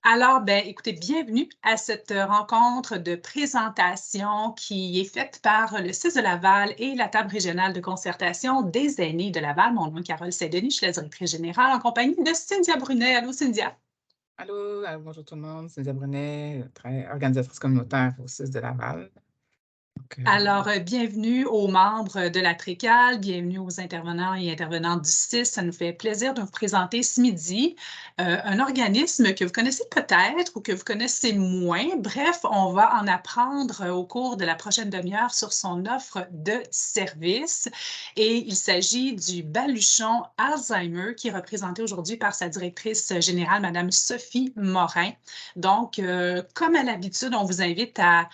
Alors, écoutez, bienvenue à cette rencontre de présentation qui est faite par le CIS de Laval et la table régionale de concertation des aînés de Laval. Mon nom est Carole Saint-Denis, je suis la directrice générale en compagnie de Cynthia Brunet. Allô, Cynthia. Allô, bonjour tout le monde, c'est Cynthia Brunet, organisatrice communautaire au CIS de Laval. Donc, Alors, bienvenue aux membres de la TRECAL, bienvenue aux intervenants et intervenantes du CIS. Ça nous fait plaisir de vous présenter ce midi un organisme que vous connaissez peut-être ou que vous connaissez moins. Bref, on va en apprendre au cours de la prochaine demi-heure sur son offre de service. Et il s'agit du Baluchon Alzheimer qui est représenté aujourd'hui par sa directrice générale, Madame Sophie Morin. Donc, comme à l'habitude, on vous invite à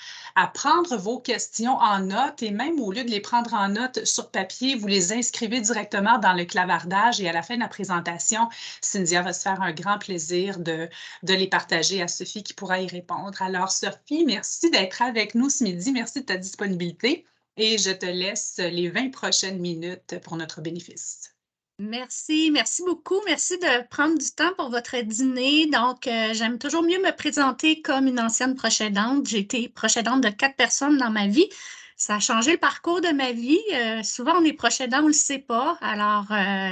prendre vos questions en note et même au lieu de les prendre en note sur papier, vous les inscrivez directement dans le clavardage et à la fin de la présentation, Cynthia va se faire un grand plaisir de les partager à Sophie qui pourra y répondre. Alors, Sophie, merci d'être avec nous ce midi. Merci de ta disponibilité et je te laisse les 20 prochaines minutes pour notre bénéfice. Merci beaucoup. Merci de prendre du temps pour votre dîner. Donc, j'aime toujours mieux me présenter comme une ancienne proche aidante. J'ai été proche aidante de 4 personnes dans ma vie. Ça a changé le parcours de ma vie. Souvent, on est proche aidant, on ne le sait pas. Alors,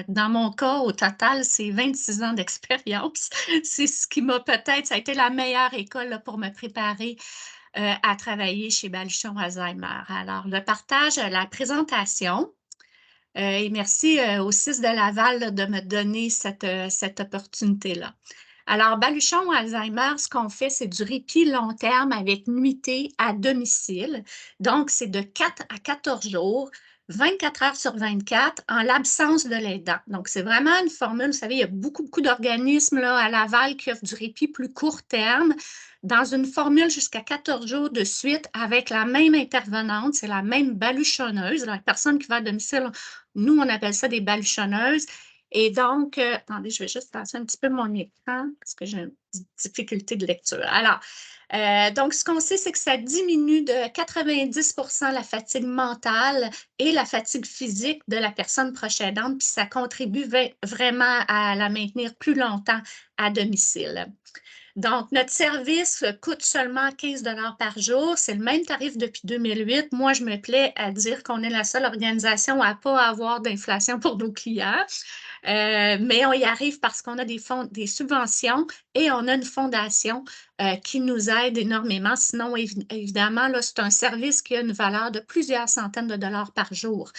dans mon cas, au total, c'est 26 ans d'expérience. C'est ce qui m'a peut-être, ça a été la meilleure école là, pour me préparer à travailler chez Baluchon Alzheimer. Alors, le partage, la présentation. Et merci au CIS de Laval là, de me donner cette opportunité-là. Alors, Baluchon Alzheimer, ce qu'on fait, c'est du répit long terme avec nuitée à domicile. Donc, c'est de 4 à 14 jours, 24 heures sur 24, en l'absence de l'aidant. Donc, c'est vraiment une formule, vous savez, il y a beaucoup d'organismes là, à Laval qui offrent du répit plus court terme dans une formule jusqu'à 14 jours de suite avec la même intervenante, c'est la même baluchonneuse, la personne qui va à domicile. Nous, on appelle ça des baluchonneuses. Et donc, attendez, je vais juste passer un petit peu mon écran parce que j'ai une difficulté de lecture. Alors, donc, ce qu'on sait, c'est que ça diminue de 90% la fatigue mentale et la fatigue physique de la personne proche aidante, puis ça contribue vraiment à la maintenir plus longtemps à domicile. Donc, notre service coûte seulement 15 par jour. C'est le même tarif depuis 2008. Moi, je me plais à dire qu'on est la seule organisation à ne pas avoir d'inflation pour nos clients. Mais on y arrive parce qu'on a des subventions et on a une fondation qui nous aide énormément. Sinon, évidemment, là, c'est un service qui a une valeur de plusieurs centaines de dollars par jour.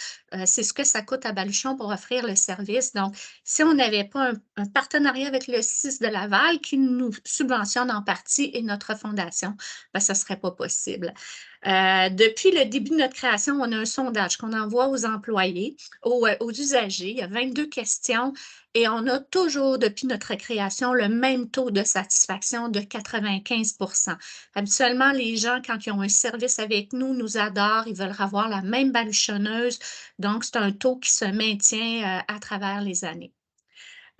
C'est ce que ça coûte à Baluchon pour offrir le service. Donc, si on n'avait pas un partenariat avec le CIS de Laval qui nous subventionne en partie et notre fondation, ben, ça ne serait pas possible. Depuis le début de notre création, on a un sondage qu'on envoie aux employés, aux usagers. Il y a 22 questions et on a toujours, depuis notre création, le même taux de satisfaction de 95%. Habituellement, les gens, quand ils ont un service avec nous, nous adorent, ils veulent avoir la même baluchonneuse. Donc, c'est un taux qui se maintient à travers les années.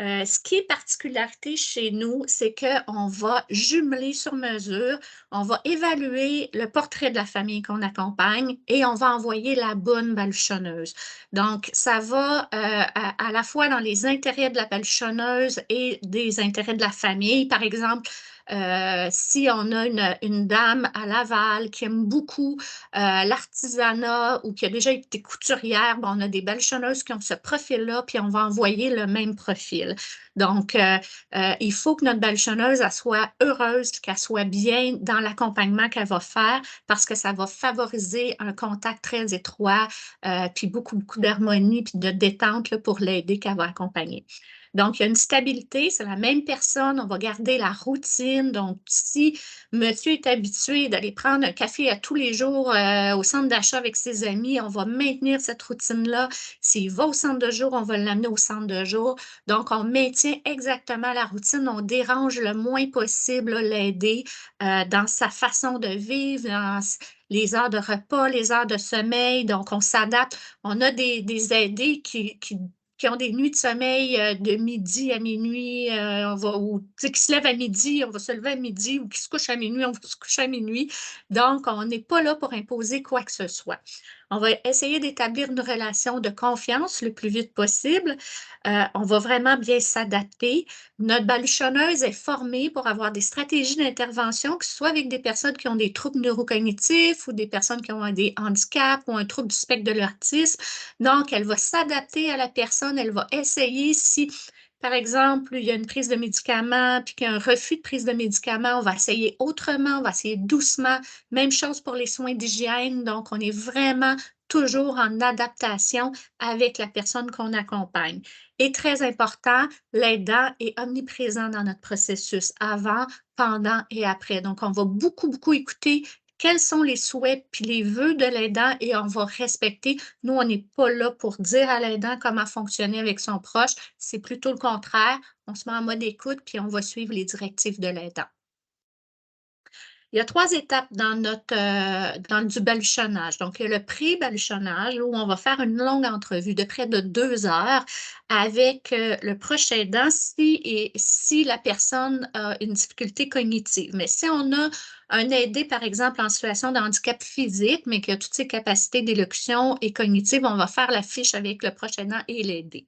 Ce qui est particularité chez nous, c'est qu'on va jumeler sur mesure, on va évaluer le portrait de la famille qu'on accompagne et on va envoyer la bonne baluchonneuse. Donc, ça va à la fois dans les intérêts de la baluchonneuse et des intérêts de la famille. Par exemple, si on a une dame à Laval qui aime beaucoup l'artisanat ou qui a déjà été couturière, ben, on a des baluchonneuses qui ont ce profil-là, puis on va envoyer le même profil. Donc, il faut que notre baluchonneuse elle soit heureuse, qu'elle soit bien dans l'accompagnement qu'elle va faire parce que ça va favoriser un contact très étroit, puis beaucoup d'harmonie, puis de détente là, pour l'aider qu'elle va accompagner. Donc, il y a une stabilité, c'est la même personne, on va garder la routine. Donc, si monsieur est habitué d'aller prendre un café à tous les jours au centre d'achat avec ses amis, on va maintenir cette routine-là. S'il va au centre de jour, on va l'amener au centre de jour. Donc, on maintient exactement la routine, on dérange le moins possible l'aider dans sa façon de vivre, dans les heures de repas, les heures de sommeil. Donc, on s'adapte. On a des aidés qui ont des nuits de sommeil de midi à minuit, ou qui se lèvent à midi, on va se lever à midi, ou qui se couchent à minuit, on va se coucher à minuit. Donc, on n'est pas là pour imposer quoi que ce soit. On va essayer d'établir une relation de confiance le plus vite possible. On va vraiment bien s'adapter. Notre baluchonneuse est formée pour avoir des stratégies d'intervention, que ce soit avec des personnes qui ont des troubles neurocognitifs ou des personnes qui ont des handicaps ou un trouble du spectre de l'autisme. Donc, elle va s'adapter à la personne, elle va essayer si, par exemple, il y a une prise de médicaments, puis qu'il y a un refus de prise de médicaments, on va essayer autrement, on va essayer doucement. Même chose pour les soins d'hygiène. Donc, on est vraiment toujours en adaptation avec la personne qu'on accompagne. Et très important, l'aidant est omniprésent dans notre processus, avant, pendant et après. Donc, on va beaucoup, beaucoup écouter quels sont les souhaits puis les vœux de l'aidant et on va respecter. Nous, on n'est pas là pour dire à l'aidant comment fonctionner avec son proche. C'est plutôt le contraire. On se met en mode écoute puis on va suivre les directives de l'aidant. Il y a 3 étapes dans du baluchonnage. Donc, il y a le pré-baluchonnage où on va faire une longue entrevue de près de 2 heures avec le proche aidant si la personne a une difficulté cognitive. Mais si on a un aidé, par exemple, en situation de handicap physique, mais qui a toutes ses capacités d'élocution et cognitive, on va faire la fiche avec le proche aidant et l'aidé.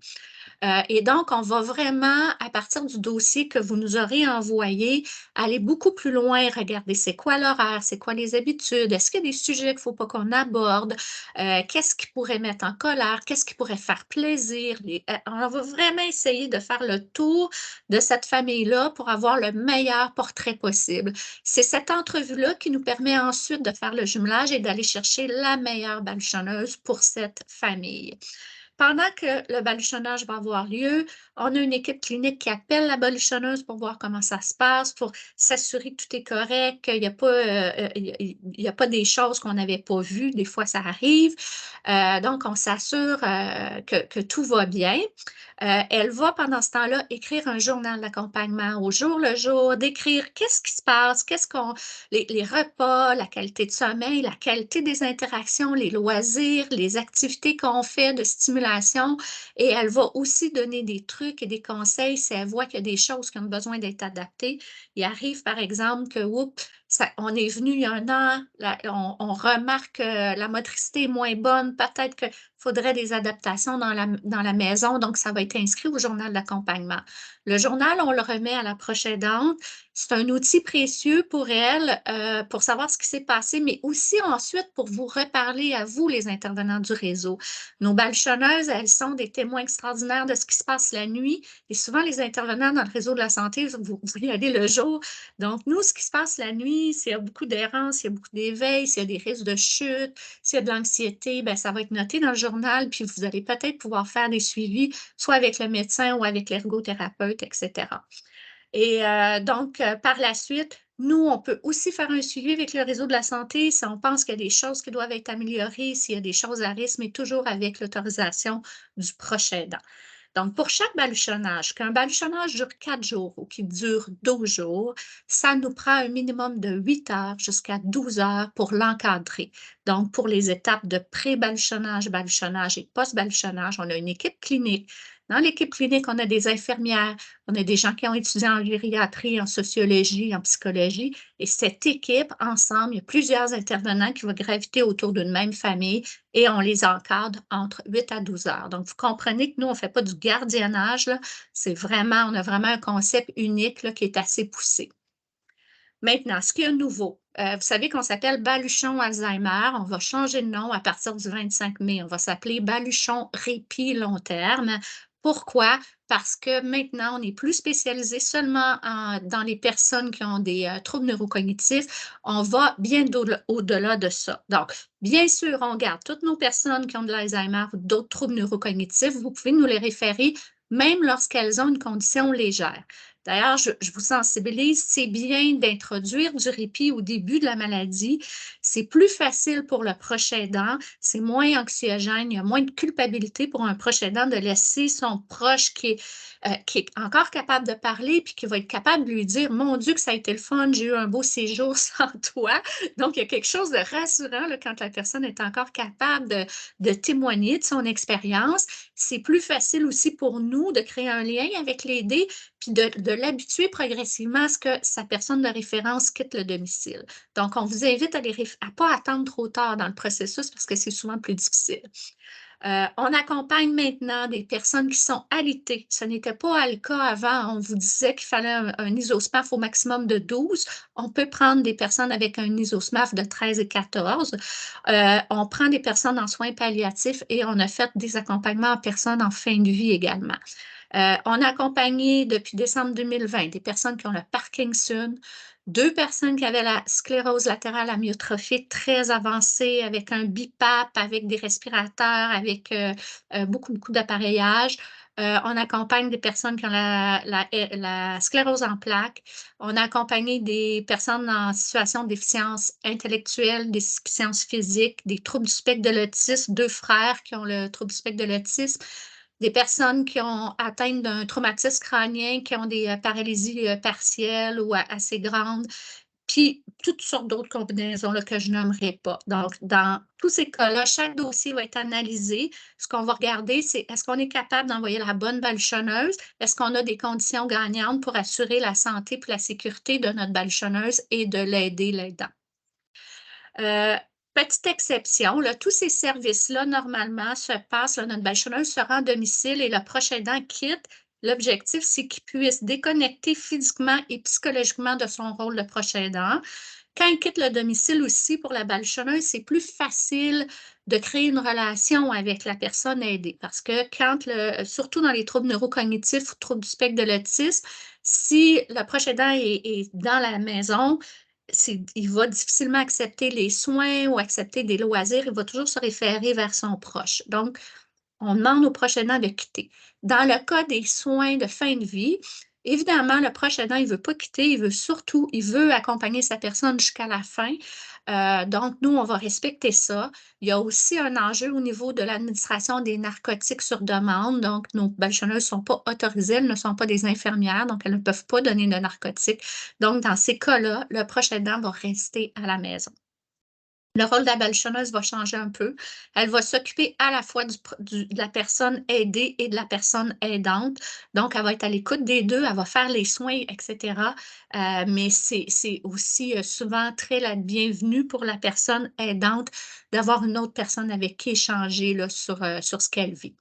Et donc, on va vraiment, à partir du dossier que vous nous aurez envoyé, aller beaucoup plus loin, regarder c'est quoi l'horaire, c'est quoi les habitudes, est-ce qu'il y a des sujets qu'il ne faut pas qu'on aborde, qu'est-ce qui pourrait mettre en colère, qu'est-ce qui pourrait faire plaisir. On va vraiment essayer de faire le tour de cette famille-là pour avoir le meilleur portrait possible. C'est cette entrevue-là qui nous permet ensuite de faire le jumelage et d'aller chercher la meilleure baluchonneuse pour cette famille. Pendant que le baluchonnage va avoir lieu, on a une équipe clinique qui appelle la baluchonneuse pour voir comment ça se passe, pour s'assurer que tout est correct, qu'il n'y a pas des choses qu'on n'avait pas vues. Des fois, ça arrive. Donc, on s'assure que tout va bien. Elle va, pendant ce temps-là, écrire un journal d'accompagnement au jour le jour, d'écrire qu'est-ce qui se passe, les repas, la qualité de sommeil, la qualité des interactions, les loisirs, les activités qu'on fait de stimulation. Et elle va aussi donner des trucs et des conseils si elle voit qu'il y a des choses qui ont besoin d'être adaptées. Il arrive, par exemple, que on est venu il y a un an, on remarque que la motricité est moins bonne, peut-être qu'il faudrait des adaptations dans la maison, donc ça va être inscrit au journal d'accompagnement. Le journal, on le remet à la proche aidante. C'est un outil précieux pour elle, pour savoir ce qui s'est passé, mais aussi ensuite pour vous reparler à vous, les intervenants du réseau. Nos baluchonneuses, elles sont des témoins extraordinaires de ce qui se passe la nuit. Et souvent, les intervenants dans le réseau de la santé, vous y allez le jour. Donc, nous, ce qui se passe la nuit, s'il y a beaucoup d'errance, s'il y a beaucoup d'éveil, s'il y a des risques de chute, s'il y a de l'anxiété, bien, ça va être noté dans le journal, puis vous allez peut-être pouvoir faire des suivis, soit avec le médecin ou avec l'ergothérapeute, etc. Et donc, par la suite, nous, on peut aussi faire un suivi avec le réseau de la santé si on pense qu'il y a des choses qui doivent être améliorées, s'il y a des choses à risque, mais toujours avec l'autorisation du proche aidant. Donc, pour chaque baluchonnage, qu'un baluchonnage dure 4 jours ou qu'il dure 12 jours, ça nous prend un minimum de 8 heures jusqu'à 12 heures pour l'encadrer. Donc, pour les étapes de pré-baluchonnage, baluchonnage et post-baluchonnage, on a une équipe clinique. Dans l'équipe clinique, on a des infirmières, on a des gens qui ont étudié en gériatrie, en sociologie, en psychologie. Et cette équipe, ensemble, il y a plusieurs intervenants qui vont graviter autour d'une même famille et on les encadre entre 8 à 12 heures. Donc, vous comprenez que nous, on ne fait pas du gardiennage. On a vraiment un concept unique là, qui est assez poussé. Maintenant, ce qui est nouveau, vous savez qu'on s'appelle Baluchon Alzheimer. On va changer de nom à partir du 25 mai. On va s'appeler Baluchon Répit Long Terme. Pourquoi? Parce que maintenant, on est plus spécialisé seulement dans les personnes qui ont des troubles neurocognitifs. On va bien au-delà de ça. Donc, bien sûr, on garde toutes nos personnes qui ont de l'Alzheimer ou d'autres troubles neurocognitifs. Vous pouvez nous les référer même lorsqu'elles ont une condition légère. D'ailleurs, je vous sensibilise, c'est bien d'introduire du répit au début de la maladie. C'est plus facile pour le proche aidant, c'est moins anxiogène, il y a moins de culpabilité pour un proche aidant de laisser son proche qui est encore capable de parler puis qui va être capable de lui dire « Mon Dieu, que ça a été le fun, j'ai eu un beau séjour sans toi. » Donc, il y a quelque chose de rassurant là, quand la personne est encore capable de témoigner de son expérience. c'est plus facile aussi pour nous de créer un lien avec l'aidé, puis de l'habituer progressivement à ce que sa personne de référence quitte le domicile. Donc, on vous invite à ne pas attendre trop tard dans le processus parce que c'est souvent plus difficile. On accompagne maintenant des personnes qui sont alitées. Ce n'était pas le cas avant. On vous disait qu'il fallait un isosmaf au maximum de 12. On peut prendre des personnes avec un isosmaf de 13 et 14. On prend des personnes en soins palliatifs et on a fait des accompagnements en personnes en fin de vie également. On a accompagné depuis décembre 2020 des personnes qui ont le Parkinson, 2 personnes qui avaient la sclérose latérale amyotrophique très avancée, avec un BiPAP, avec des respirateurs, avec beaucoup d'appareillage. On accompagne des personnes qui ont la sclérose en plaques. On a accompagné des personnes en situation de déficience intellectuelle, des déficiences physiques, des troubles du spectre de l'autisme, 2 frères qui ont le trouble du spectre de l'autisme, des personnes qui ont atteint d'un traumatisme crânien, qui ont des paralysies partielles ou assez grandes, puis toutes sortes d'autres combinaisons là, que je nommerai pas. Donc, dans tous ces cas-là, chaque dossier va être analysé. Ce qu'on va regarder, c'est est-ce qu'on est capable d'envoyer la bonne baluchonneuse? Est-ce qu'on a des conditions gagnantes pour assurer la santé et la sécurité de notre baluchonneuse et de l'aider l'aidant? Petite exception, là, tous ces services-là, normalement, se passent, là, notre baluchonneuse se rend à domicile et le proche aidant quitte. L'objectif, c'est qu'il puisse déconnecter physiquement et psychologiquement de son rôle de proche aidant. Quand il quitte le domicile aussi, pour la baluchonneuse, c'est plus facile de créer une relation avec la personne aidée parce que surtout dans les troubles neurocognitifs ou troubles du spectre de l'autisme, si le proche aidant est dans la maison, il va difficilement accepter les soins ou accepter des loisirs, il va toujours se référer vers son proche. Donc, on demande au proche aidant de quitter. Dans le cas des soins de fin de vie, évidemment, le proche aidant, il ne veut pas quitter, il veut accompagner sa personne jusqu'à la fin. Donc, nous, on va respecter ça. Il y a aussi un enjeu au niveau de l'administration des narcotiques sur demande. Donc, nos baluchonneuses ne sont pas autorisées, elles ne sont pas des infirmières, donc elles ne peuvent pas donner de narcotiques. Donc, dans ces cas-là, le proche aidant va rester à la maison. Le rôle de la baluchonneuse va changer un peu. Elle va s'occuper à la fois de la personne aidée et de la personne aidante. Donc, elle va être à l'écoute des deux, elle va faire les soins, etc. Mais c'est aussi souvent très la bienvenue pour la personne aidante d'avoir une autre personne avec qui échanger là, sur ce qu'elle vit.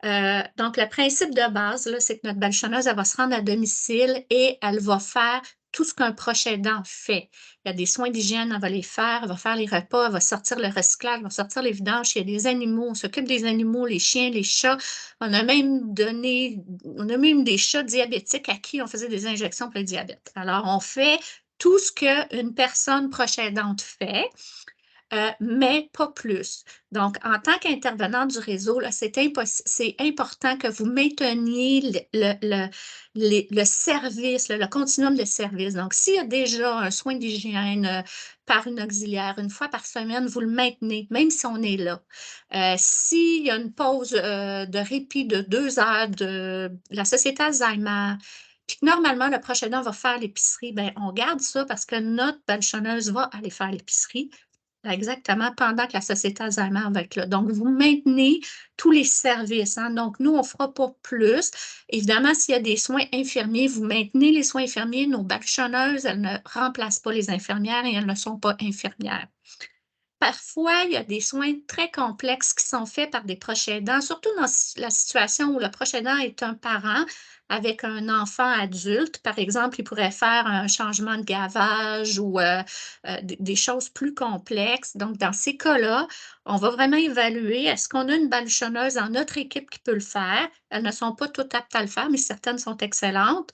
Donc, le principe de base, c'est que notre baluchonneuse, elle va se rendre à domicile et elle va faire tout ce qu'un proche aidant fait. Il y a des soins d'hygiène, elle va les faire, elle va faire les repas, elle va sortir le recyclage, elle va sortir les vidanges. Il y a des animaux, on s'occupe des animaux, les chiens, les chats. On a même des chats diabétiques à qui on faisait des injections pour le diabète. Alors, on fait tout ce qu'une personne proche aidante fait. Mais pas plus. Donc, en tant qu'intervenant du réseau, c'est important que vous mainteniez le service, le continuum de service. Donc, s'il y a déjà un soin d'hygiène par une auxiliaire une fois par semaine, vous le maintenez, même si on est là. S'il y a une pause de répit de 2 heures de la Société Alzheimer, puis que normalement, le proche aidant va faire l'épicerie, bien, on garde ça parce que notre baluchonneuse va aller faire l'épicerie. Exactement, pendant que la Société Alzheimer va être là. Donc, vous maintenez tous les services. Hein? Donc, nous, on ne fera pas plus. Évidemment, s'il y a des soins infirmiers, vous maintenez les soins infirmiers. Nos baluchonneuses, elles ne remplacent pas les infirmières et elles ne sont pas infirmières. Parfois, il y a des soins très complexes qui sont faits par des proches aidants, surtout dans la situation où le proche aidant est un parent avec un enfant adulte. Par exemple, il pourrait faire un changement de gavage ou des choses plus complexes. Donc, dans ces cas-là, on va vraiment évaluer est-ce qu'on a une baluchonneuse dans notre équipe qui peut le faire. Elles ne sont pas toutes aptes à le faire, mais certaines sont excellentes.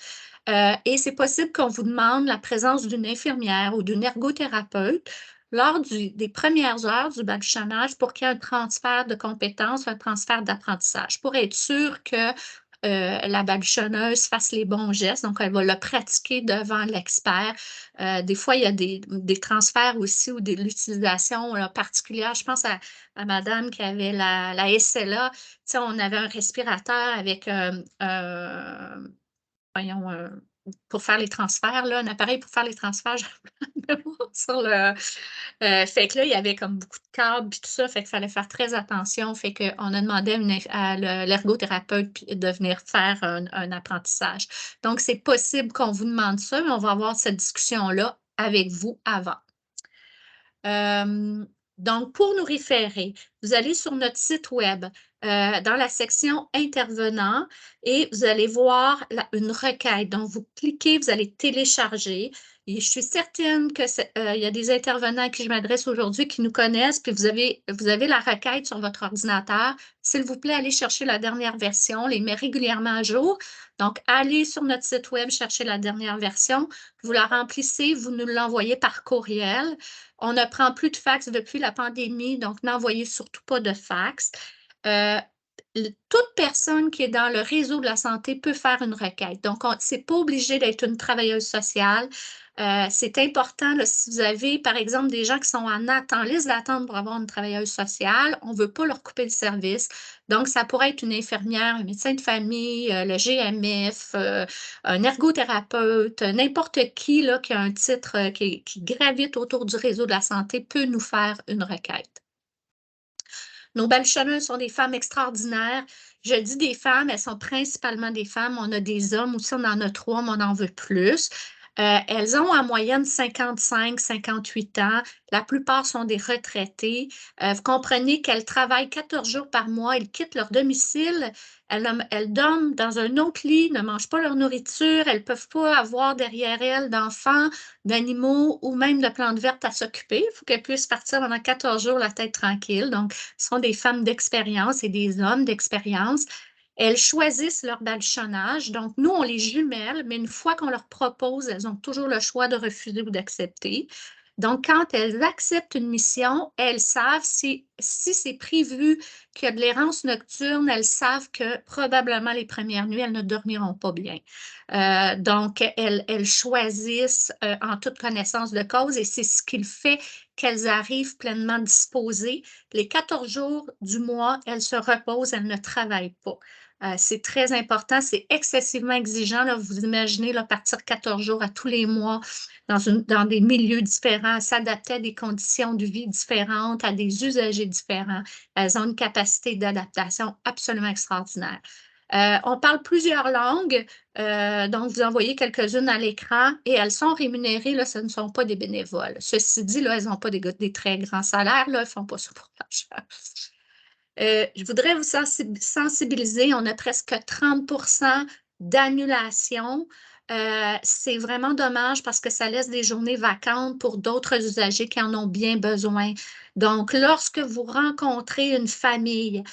Et c'est possible qu'on vous demande la présence d'une infirmière ou d'une ergothérapeute lors des premières heures du baluchonnage pour qu'il y ait un transfert de compétences, un transfert d'apprentissage, pour être sûr que la baluchonneuse fasse les bons gestes. Donc, elle va le pratiquer devant l'expert. Des fois, il y a des transferts aussi ou de l'utilisation particulière. Je pense à madame qui avait la SLA. Tu sais, on avait un respirateur avec voyons, pour faire les transferts, là, un appareil pour faire les transferts sur le. Fait que là, il y avait comme beaucoup de câbles et tout ça, fait qu'il fallait faire très attention. Fait qu'on a demandé à l'ergothérapeute de venir faire un apprentissage. Donc, c'est possible qu'on vous demande ça, mais on va avoir cette discussion-là avec vous avant. Donc, pour nous référer, vous allez sur notre site web, dans la section intervenants, et vous allez voir une requête. Donc, vous cliquez, vous allez télécharger. Et je suis certaine que il y a des intervenants à qui je m'adresse aujourd'hui qui nous connaissent, puis vous avez la requête sur votre ordinateur. S'il vous plaît, allez chercher la dernière version, on les met régulièrement à jour. Donc, allez sur notre site web, chercher la dernière version, vous la remplissez, vous nous l'envoyez par courriel. On ne prend plus de fax depuis la pandémie, donc n'envoyez surtout pas de fax. Toute personne qui est dans le réseau de la santé peut faire une requête. Donc, ce n'est pas obligé d'être une travailleuse sociale. C'est important, là, si vous avez, par exemple, des gens qui sont en liste d'attente pour avoir une travailleuse sociale, on ne veut pas leur couper le service. Donc, ça pourrait être une infirmière, un médecin de famille, le GMF, un ergothérapeute, n'importe qui là, qui a un titre qui gravite autour du réseau de la santé peut nous faire une requête. Nos baluchonneuses sont des femmes extraordinaires. Je dis des femmes, elles sont principalement des femmes. On a des hommes aussi, on en a 3, mais on en veut plus. Elles ont en moyenne 55, 58 ans. La plupart sont des retraités. Vous comprenez qu'elles travaillent 14 jours par mois. Elles quittent leur domicile. Elles dorment dans un autre lit, ne mangent pas leur nourriture. Elles ne peuvent pas avoir derrière elles d'enfants, d'animaux ou même de plantes vertes à s'occuper. Il faut qu'elles puissent partir pendant 14 jours la tête tranquille. Donc, ce sont des femmes d'expérience et des hommes d'expérience. Elles choisissent leur baluchonnage. Donc, nous, on les jumelle, mais une fois qu'on leur propose, elles ont toujours le choix de refuser ou d'accepter. Donc, quand elles acceptent une mission, elles savent si c'est prévu qu'il y a de l'errance nocturne, elles savent que probablement les premières nuits, elles ne dormiront pas bien. Donc, elles choisissent en toute connaissance de cause et c'est ce qui fait qu'elles arrivent pleinement disposées. Les 14 jours du mois, elles se reposent, elles ne travaillent pas. C'est très important, c'est excessivement exigeant. Là, vous imaginez là, partir 14 jours à tous les mois dans des milieux différents, s'adapter à des conditions de vie différentes, à des usagers différents. Elles ont une capacité d'adaptation absolument extraordinaire. On parle plusieurs langues, donc vous en voyez quelques-unes à l'écran et elles sont rémunérées, là, ce ne sont pas des bénévoles. Ceci dit, là, elles n'ont pas des très grands salaires, là, elles ne font pas ça pour l'argent. Je voudrais vous sensibiliser, on a presque 30% d'annulation. C'est vraiment dommage parce que ça laisse des journées vacantes pour d'autres usagers qui en ont bien besoin. Donc, lorsque vous rencontrez une famille,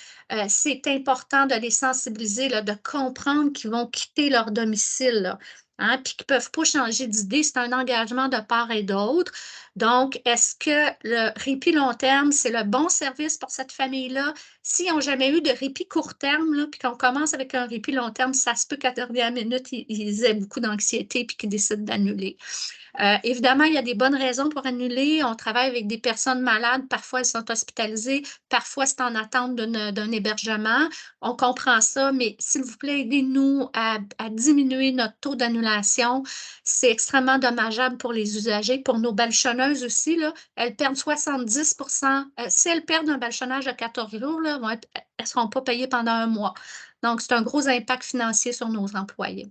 c'est important de les sensibiliser, là, de comprendre qu'ils vont quitter leur domicile, là, hein, puis qu'ils ne peuvent pas changer d'idée. C'est un engagement de part et d'autre. Donc, est-ce que le répit long terme, c'est le bon service pour cette famille-là? S'ils n'ont jamais eu de répit court terme, là, puis qu'on commence avec un répit long terme, ça se peut qu'à la dernière minute, ils aient beaucoup d'anxiété puis qu'ils décident d'annuler. Évidemment, il y a des bonnes raisons pour annuler. On travaille avec des personnes malades. Parfois, elles sont hospitalisées. Parfois, c'est en attente d'un hébergement. On comprend ça, mais s'il vous plaît, aidez-nous à diminuer notre taux d'annulation. C'est extrêmement dommageable pour les usagers. Pour nos baluchonneuses aussi, là, elles perdent 70%. Si elles perdent un baluchonnage de 14 jours, là, elles ne seront pas payées pendant un mois. Donc, c'est un gros impact financier sur nos employés.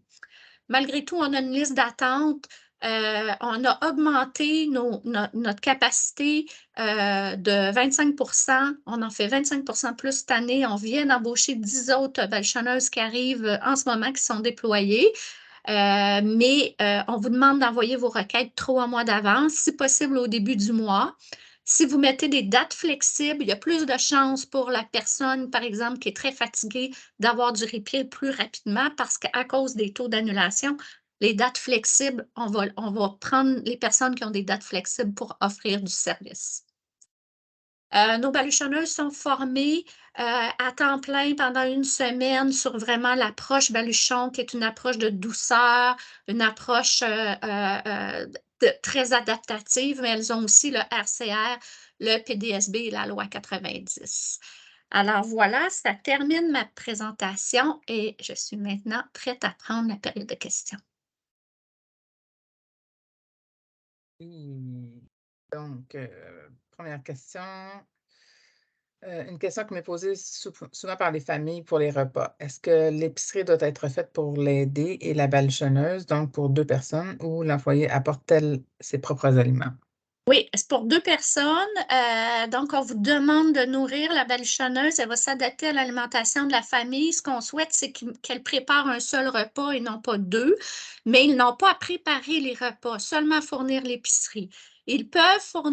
Malgré tout, on a une liste d'attente. On a augmenté notre capacité de 25%. On en fait 25% plus cette année. On vient d'embaucher 10 autres baluchonneuses qui arrivent en ce moment, qui sont déployées. Mais on vous demande d'envoyer vos requêtes 3 mois d'avance, si possible au début du mois. Si vous mettez des dates flexibles, il y a plus de chances pour la personne, par exemple, qui est très fatiguée, d'avoir du répit plus rapidement parce qu'à cause des taux d'annulation, les dates flexibles, on va prendre les personnes qui ont des dates flexibles pour offrir du service. Nos baluchonneuses sont formées à temps plein pendant une semaine sur vraiment l'approche baluchon, qui est une approche de douceur, une approche très adaptative, mais elles ont aussi le RCR, le PDSB et la loi 90. Alors voilà, ça termine ma présentation et je suis maintenant prête à prendre la période de questions. Oui. Donc, première question. Une question qui m'est posée souvent par les familles pour les repas. Est-ce que l'épicerie doit être faite pour l'aider et la balichonneuse, donc pour 2 personnes, ou l'employé apporte-t-elle ses propres aliments? Oui, c'est pour 2 personnes. Donc, on vous demande de nourrir la balichonneuse. Elle va s'adapter à l'alimentation de la famille. Ce qu'on souhaite, c'est qu'elle prépare un seul repas et non pas 2. Mais ils n'ont pas à préparer les repas, seulement à fournir l'épicerie. Ils peuvent fournir